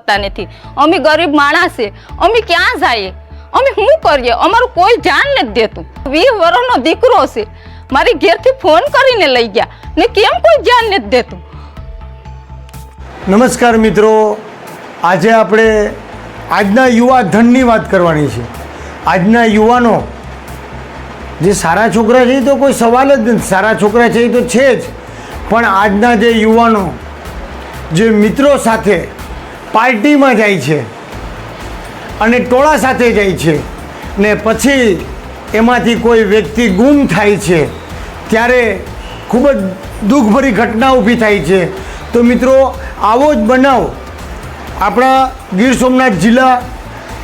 શકતા નથી। અમે ગરીબ માણસ છે, અમે ક્યાં જઈએ, અમે શું કરીએ? અમારું કોઈ ધ્યાન નથી દેતું। 20 વર્ષનો દીકરો છે, મારી ઘેરથી ફોન કરીને લઈ ગયા ને કેમ કોઈ ધ્યાન નથી દેતું। નમસ્કાર મિત્રો, આજે આપણે આજના યુવા ધનની વાત કરવાની છે। આજના યુવાનો જે સારા છોકરા છે તો કોઈ સવાલ જ નથી, સારા છોકરા છે એ તો છે જ, પણ આજના જે યુવાનો જે મિત્રો સાથે પાર્ટીમાં જાય છે અને ટોળા સાથે જાય છે ને પછી એમાંથી કોઈ વ્યક્તિ ગુમ થાય છે ત્યારે ખૂબ જ દુઃખભરી ઘટના ઊભી થાય છે। તો મિત્રો, આવો જ બનાવ આપણા ગીર સોમનાથ જિલ્લા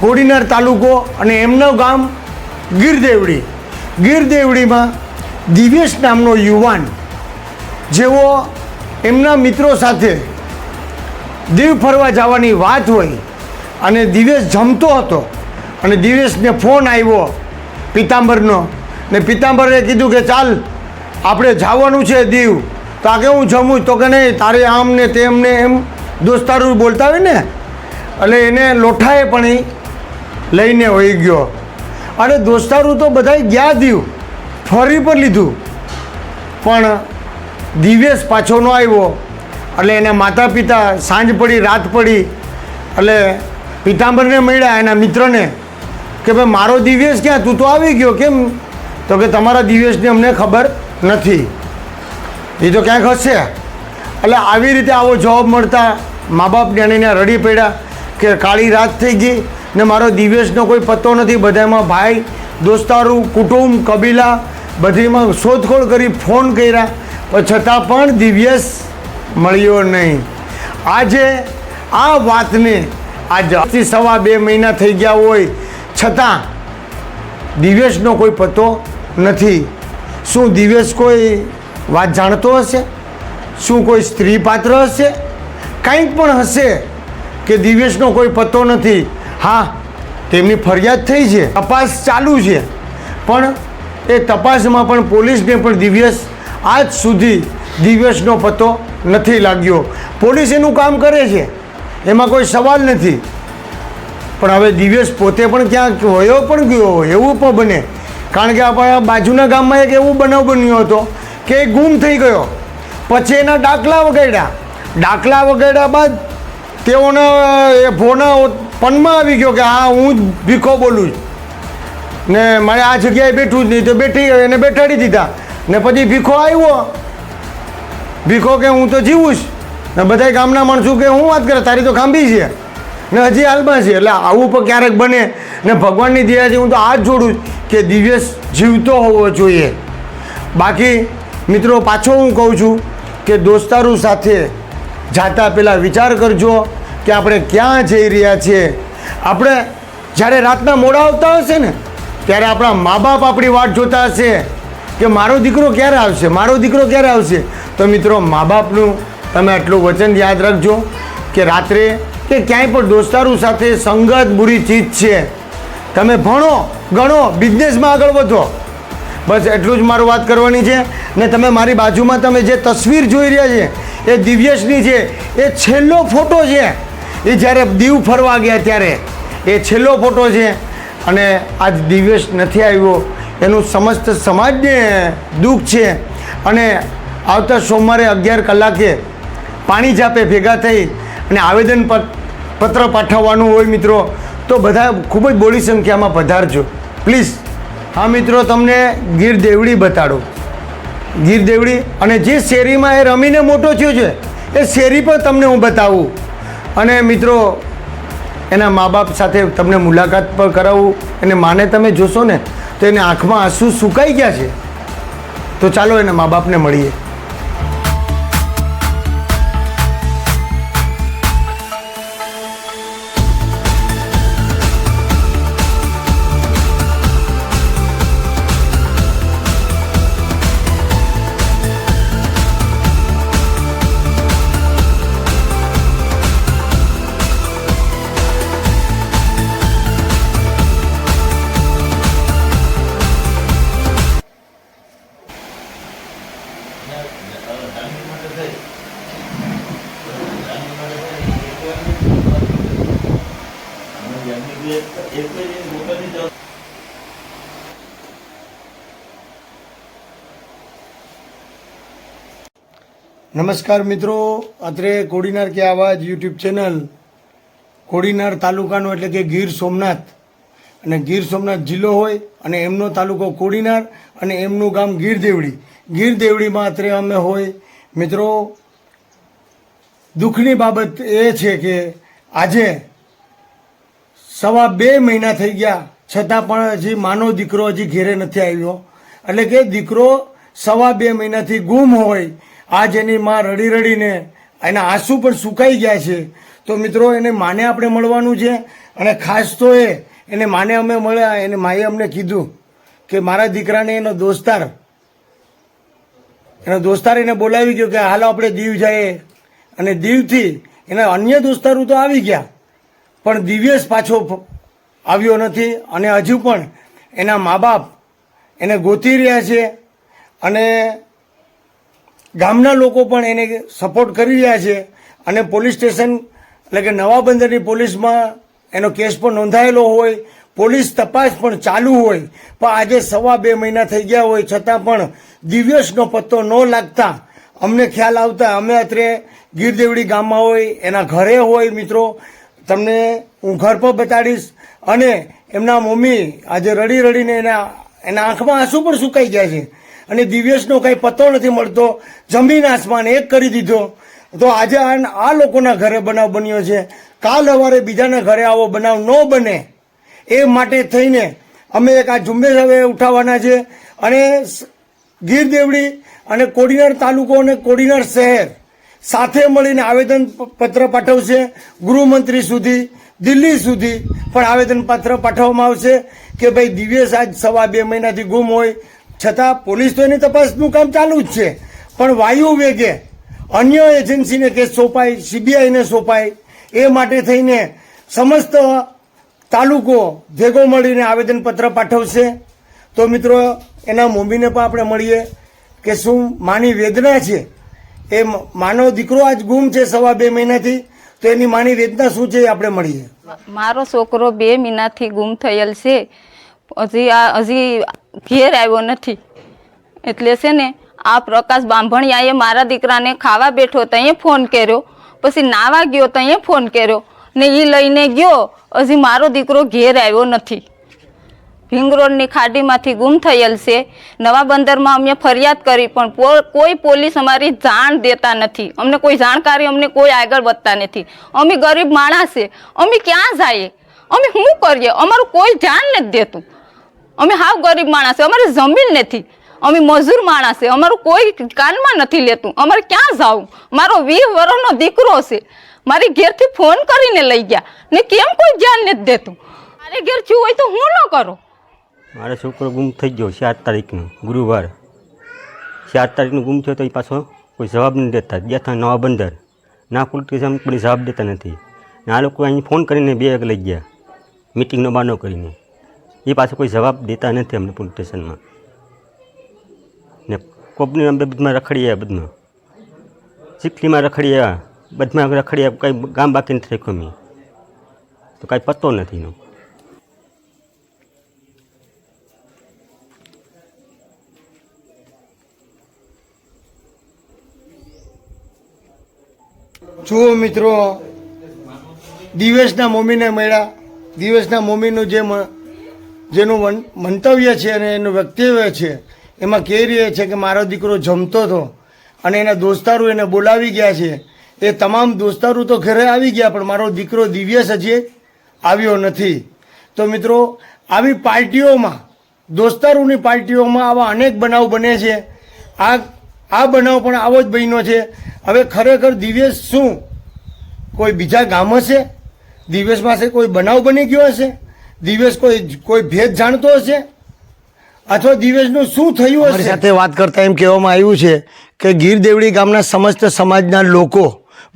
કોડીનાર તાલુકો અને એમનું ગામ ગીરદેવડીમાં દિવ્યેશ નામનો યુવાન જેવો એમના મિત્રો સાથે દીવ ફરવા જવાની વાત હોય અને દિવ્યેશ જમતો હતો અને દિવ્યેશને ફોન આવ્યો પિતાંબરનો ને પિતાંબરે કીધું કે ચાલ આપણે જવાનું છે દીવ। તો આ કે હું જમું? તો કે નહીં, તારે આમ ને તેમ ને એમ દોસ્તારું બોલતા હોય ને, એટલે એને લોઠાએ પણ એ લઈને વહી ગયો। અરે દોસ્તારું તો બધાય ગયા દીવ, ફરી પણ લીધું, પણ દિવ્યેશ પાછો ન આવ્યો। એટલે એના માતા પિતા સાંજ પડી રાત પડી એટલે પિતાંબરને મળ્યા એના મિત્રને કે ભાઈ મારો દિવ્યેશ ક્યાં, તું તો આવી ગયો કેમ? તો કે તમારા દિવ્યેશની અમને ખબર નથી, એ તો ક્યાંક હશે। એટલે આવી રીતે આવો જવાબ મળતા મા બાપ જાણીને રડી પડ્યા કે કાળી રાત થઈ ગઈ ને મારો દિવ્યેશનો કોઈ પત્તો નથી। બધામાં ભાઈ દોસ્તારું કુટુંબ કબીલા બધીમાં શોધખોળ કરી ફોન કર્યા પણ છતાં પણ દિવ્યેશ મળ્યો નહીં। આજે આ વાતને આજથી 2.5 મહિના થઈ ગયા હોય છતાં દિવ્યેશનો કોઈ પત્તો નથી। શું દિવ્યેશ કોઈ વાત જાણતો હશે? શું કોઈ સ્ત્રી પાત્ર હશે? કંઈક પણ હશે કે દિવ્યેશનો કોઈ પત્તો નથી। હા, તેમની ફરિયાદ થઈ છે, તપાસ ચાલુ છે, પણ એ તપાસમાં પણ પોલીસને પણ દિવ્યેશ આજ સુધી દિવ્યેશનો પત્તો નથી લાગ્યો। પોલીસ એનું કામ કરે છે, એમાં કોઈ સવાલ નથી, પણ હવે દિવ્યેશ પોતે પણ ક્યાંક વયો પણ ગયો હોય એવું પણ બને। કારણ કે આપણા બાજુના ગામમાં એક એવું બનાવ બન્યો હતો કે એ ગુમ થઈ ગયો, પછી એના દાખલા વગાડ્યા બાદ તેઓના એ ભોના પનમાં આવી ગયો કે હા હું જ ભીખો બોલું છું ને મારે આ જગ્યાએ બેઠું જ નહીં, તો એને બેઠાડી દીધા ને પછી ભીખો આવ્યો, ભીખો કે હું તો જીવું જ ને બધા ગામના માણસો કે હું વાત કરે તારી તો ખાંભી છે ને હજી હાલમાં છે। એટલે આવું પણ ક્યારેક બને ને ભગવાનની દયાથી હું તો હાથ જોડું કે દિવ્યેશ જીવતો હોવો જોઈએ। બાકી મિત્રો, પાછો હું કહું છું કે દોસ્તારો સાથે જાતા પહેલાં વિચાર કરજો કે આપણે ક્યાં જઈ રહ્યા છીએ। આપણે જ્યારે રાતના મોડા આવતા હશે ને ત્યારે આપણા મા બાપ આપણી વાટ જોતા હશે કે મારો દીકરો ક્યારે આવશે, મારો દીકરો ક્યારે આવશે। તો મિત્રો, મા બાપનું તમે આટલું વચન યાદ રાખજો કે રાત્રે કે ક્યાંય પણ દોસ્તારો સાથે સંગત બુરી ચીજ છે। તમે ભણો ગણો, બિઝનેસમાં આગળ વધો, બસ એટલું જ મારું વાત કરવાની છે। ને તમે મારી બાજુમાં તમે જે તસવીર જોઈ રહ્યા છે એ દિવ્યેશની છે, એ છેલ્લો ફોટો છે, એ જ્યારે દીવ ફરવા ગયા ત્યારે એ છેલ્લો ફોટો છે અને આજ દિવ્યેશ નથી આવ્યો એનું સમસ્ત સમાજને દુઃખ છે। અને આવતા સોમવારે 11 કલાકે પાણી જાપે ભેગા થઈ અને આવેદન પત્ર પાઠવવાનું હોય મિત્રો, તો બધા ખૂબ જ બોડી સંખ્યામાં પધારજો પ્લીઝ। હા મિત્રો, તમને ગીરદેવડી બતાડો, ગીરદેવડી અને જે શેરીમાં એ રમીને મોટો થયો છે એ શેરી પણ તમને હું બતાવું અને મિત્રો એના મા બાપ સાથે તમને મુલાકાત પણ કરાવું। અને માને તમે જોશો ને તો એને આંખમાં આંસુ સુકાઈ ગયા છે। તો ચાલો એના મા બાપને મળીએ। નમસ્કાર મિત્રો, અત્રે કોડીનાર કે આવાજ યુટ્યુબ ચેનલ કોડીનાર તાલુકાનો એટલે કે ગીર સોમનાથ અને ગીર સોમનાથ જિલ્લો હોય અને એમનો તાલુકો કોડીનાર અને એમનું ગામ ગીરદેવડી. ગીરદેવડીમાં અત્રે અમે હોય મિત્રો. દુઃખની બાબત એ છે કે આજે 2.5 મહિના થઈ ગયા છતાં પણ હજી માનો દીકરો હજી ઘેરે નથી આવ્યો. એટલે કે દીકરો 2.5 મહિનાથી ગુમ હોય. આજ એની માં રડી રડીને એના આંસુ પણ સુકાઈ ગયા છે. તો મિત્રો એને માને આપણે મળવાનું છે અને ખાસ તો એને માને અમે મળ્યા. એને માએ અમને કીધું કે મારા દીકરાને એનો દોસ્તાર એને બોલાવી ગયો કે હાલો આપણે દીવ જઈએ. અને દીવથી એના અન્ય દોસ્તારો તો આવી ગયા પણ દિવ્યેશ પાછો આવ્યો નથી. અને હજુ પણ એના મા બાપ એને ગોતી રહ્યા છે અને ગામના લોકો પણ એને સપોર્ટ કરી રહ્યા છે. અને પોલીસ સ્ટેશન એટલે કે નવા બંદરની પોલીસમાં એનો કેસ પણ નોંધાયેલો હોય, પોલીસ તપાસ પણ ચાલુ હોય. પણ આજે 2.5 મહિના થઈ ગયા હોય છતાં પણ દિવ્યેશનો પત્તો ન લાગતા અમને ખ્યાલ આવતા અમે અત્રે ગીરદેવડી ગામમાં હોય એના ઘરે હોય. મિત્રો તમને હું ઘર પર બતાડીશ. અને એમના મમ્મી આજે રડી રડીને એના આંખમાં આંસુ પણ સુકાઈ ગયા છે અને દિવ્યેશનો કંઈ પત્તો નથી મળતો. જમીન આસમાન એક કરી દીધો. તો આજે આ લોકોના ઘરે બનાવ બન્યો છે. કાલ સવારે બીજાના ઘરે આવો બનાવ ન બને એ માટે થઈને અમે એક આ ઝુંબેશ હવે ઉઠાવવાના છે. અને ગીરદેવડી અને કોડીનાર તાલુકો અને કોડીનાર શહેર સાથે મળીને આવેદનપત્ર પાઠવશે. ગૃહમંત્રી સુધી, દિલ્હી સુધી પણ આવેદનપત્ર પાઠવવામાં આવશે કે ભાઈ દિવ્યેશ આજ 2.5 મહિનાથી ગુમ હોય છતાં પોલીસ તો એની તપાસનું કામ ચાલુ જ છે પણ વાયુ વેગે અન્ય એજન્સીને કેસ સોંપાય, CBIને સોંપાય. એ માટે થઈને સમસ્ત તાલુકો ભેગો મળીને આવેદનપત્ર પાઠવશે. તો મિત્રો એના મમ્મીને પણ આપણે મળીએ કે શું માની વેદના છે. એ માનો દીકરો આજ ગુમ છે 2.5 મહિનાથી, તો એની માની વેદના શું છે એ આપણે મળીએ. મારો છોકરો 2 મહિનાથી ગુમ થયેલ છે. હજી ઘેર આવ્યો નથી. એટલે છે ને આ પ્રકાશ બાંભણિયાએ મારા દીકરાને ખાવા બેઠો ત્યાં ફોન કર્યો, પછી નાવા ગયો ત્યાં ફોન કર્યો ને એ લઈને ગયો. હજી મારો દીકરો ઘેર આવ્યો નથી. ભીંગરોડની ખાડીમાંથી ગુમ થયેલ છે. નવા બંદરમાં અમે ફરિયાદ કરી પણ કોઈ પોલીસ અમારી જાણ દેતા નથી. અમને કોઈ જાણકારી, અમને કોઈ આગળ વધતા નથી. અમે ગરીબ માણસ છે, અમે ક્યાં જઈએ, અમે શું કરીએ, અમારું કોઈ ધ્યાન નથી દેતું. અમે હાવ ગરીબ માણસ છે, અમારી જમીન નથી, અમે મજૂર માણસ છે, અમારું કોઈ કાનમાં નથી લેતું. અમારે ક્યાં જવું? મારો 20 વર્ષનો દીકરો છે, મારી ઘેરથી ફોન કરીને લઈ ગયા ને કેમ કોઈ ધ્યાન નથી દેતું. મારે ઘેર થયું હોય તો હું ન કરું. મારો છોકરો ગુમ થઈ ગયો 7 તારીખનો, ગુરુવાર 7 તારીખનો ગુમ થયો તો એ પાછો કોઈ જવાબ નથી દેતા. ગયા હતા નવા બંદર, ના પોલીસ સ્ટેશન કોઈ જવાબ દેતા નથી. ને આ લોકો અહીં ફોન કરીને 2 વાગે લઈ ગયા મિટિંગનો બહાનો કરીને. એ પાછો કોઈ જવાબ દેતા નથી અમને પોલીસ સ્ટેશનમાં. ને કોપની અમે બધમાં રખડી આવ્યા, બધમાં ચીખલીમાં રખડી આવ્યા, બધમાં રખડી આવ્યા. કંઈ ગામ બાકી નથી રાખ્યું મેં, તો કાંઈ પત્તો નથી એનો. જુઓ મિત્રો, દિવ્યેશના મમ્મીને મળ્યા. દિવ્યેશના મમ્મીનું જેનું મંતવ્ય છે અને એનું વક્તવ્ય છે એમાં કહી રહ્યા છે કે મારો દીકરો જમતો હતો અને એના દોસ્તારો એને બોલાવી ગયા છે. એ તમામ દોસ્તારો તો ઘરે આવી ગયા પણ મારો દીકરો દિવ્યેશ હજી આવ્યો નથી. તો મિત્રો આવી પાર્ટીઓમાં, દોસ્તારોની પાર્ટીઓમાં આવા અનેક બનાવ બને છે. આ બનાવ પણ આવો જ બન્યો છે. હવે ખરેખર દિવ્યેશ શું કોઈ બીજા ગામ હશે? દિવ્યેશ પાસે કોઈ બનાવ બની ગયો હશે? દિવ્યેશ કોઈ ભેદ જાણતો હશે? અથવા દિવ્યેશનું શું થયું હશે? સાથે વાત કરતા એમ કહેવામાં આવ્યું છે કે ગીરદેવડી ગામના સમસ્ત સમાજના લોકો,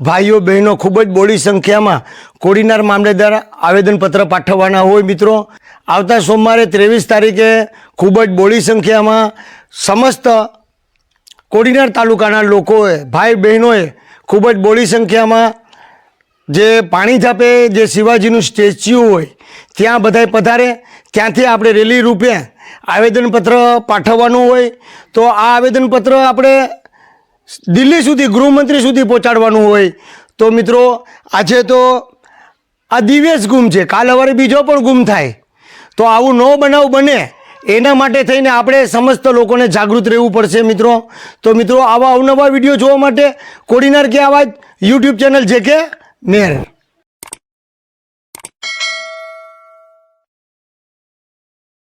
ભાઈઓ બહેનો ખૂબ જ બોડી સંખ્યામાં કોડીનાર મામલેદાર આવેદનપત્ર પાઠવવાના હોય. મિત્રો આવતા સોમવારે 23 તારીખે ખૂબ જ બોડી સંખ્યામાં સમસ્ત કોડીનાર તાલુકાના લોકોએ, ભાઈ બહેનોએ ખૂબ જ બોડી સંખ્યામાં જે પાણી ઝાપે જે શિવાજીનું સ્ટેચ્યુ હોય ત્યાં બધાય પધારે. ત્યાંથી આપણે રેલી રૂપે આવેદનપત્ર પાઠવવાનું હોય તો આ આવેદનપત્ર આપણે દિલ્હી સુધી ગૃહમંત્રી સુધી પહોંચાડવાનું હોય. તો મિત્રો આજે તો આ દિવ્યેશ ગુમ છે, કાલ સવારે બીજો પણ ગુમ થાય તો આવું ન બનાવ બને એના માટે થઈને આપણે સમસ્ત લોકોને જાગૃત રહેવું પડશે મિત્રો. તો મિત્રો આવા અવનવા વિડીયો જોવા માટે કોડીનાર કે આવાજ યુટ્યુબ ચેનલ જે કે મેર